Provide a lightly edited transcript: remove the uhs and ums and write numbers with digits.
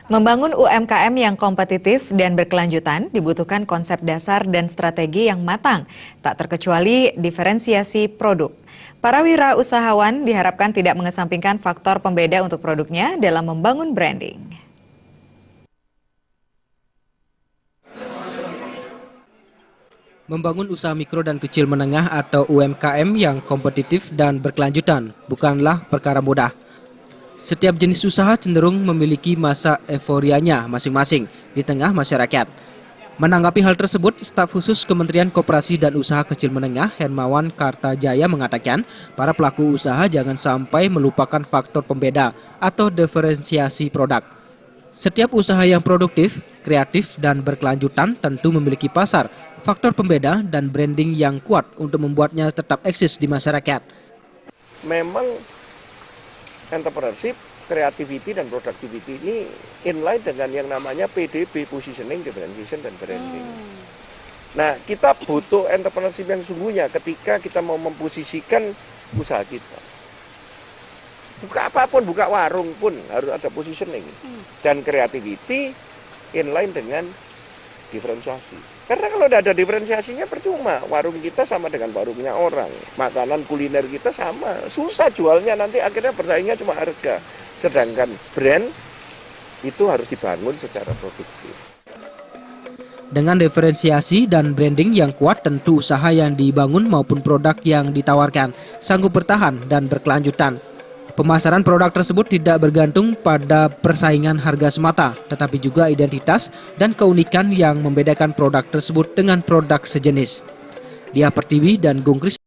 Membangun UMKM yang kompetitif dan berkelanjutan dibutuhkan konsep dasar dan strategi yang matang, tak terkecuali diferensiasi produk. Para wirausahawan diharapkan tidak mengesampingkan faktor pembeda untuk produknya dalam membangun branding. Membangun usaha mikro dan kecil menengah atau UMKM yang kompetitif dan berkelanjutan bukanlah perkara mudah. Setiap jenis usaha cenderung memiliki masa euforianya masing-masing di tengah masyarakat. Menanggapi hal tersebut, staf khusus Kementerian Koperasi dan Usaha Kecil Menengah Hermawan Kartajaya mengatakan para pelaku usaha jangan sampai melupakan faktor pembeda atau diferensiasi produk. Setiap usaha yang produktif, kreatif, dan berkelanjutan tentu memiliki pasar, faktor pembeda, dan branding yang kuat untuk membuatnya tetap eksis di masyarakat. Memang entrepreneurship, creativity, dan productivity ini inline dengan yang namanya PDB, positioning, differentiation, dan branding. Nah, kita butuh entrepreneurship yang sungguhnya ketika kita mau memposisikan usaha kita. Buka apapun, buka warung pun harus ada positioning. Dan creativity inline dengan diferensiasi. Karena kalau tidak ada diferensiasinya percuma. Warung kita sama dengan warungnya orang. Makanan kuliner kita sama. Susah jualnya, nanti akhirnya bersaingnya cuma harga. Sedangkan brand itu harus dibangun secara produktif. Dengan diferensiasi dan branding yang kuat, tentu usaha yang dibangun maupun produk yang ditawarkan sanggup bertahan dan berkelanjutan. Pemasaran produk tersebut tidak bergantung pada persaingan harga semata, tetapi juga identitas dan keunikan yang membedakan produk tersebut dengan produk sejenis. Diah Pertiwi dan Gung Kris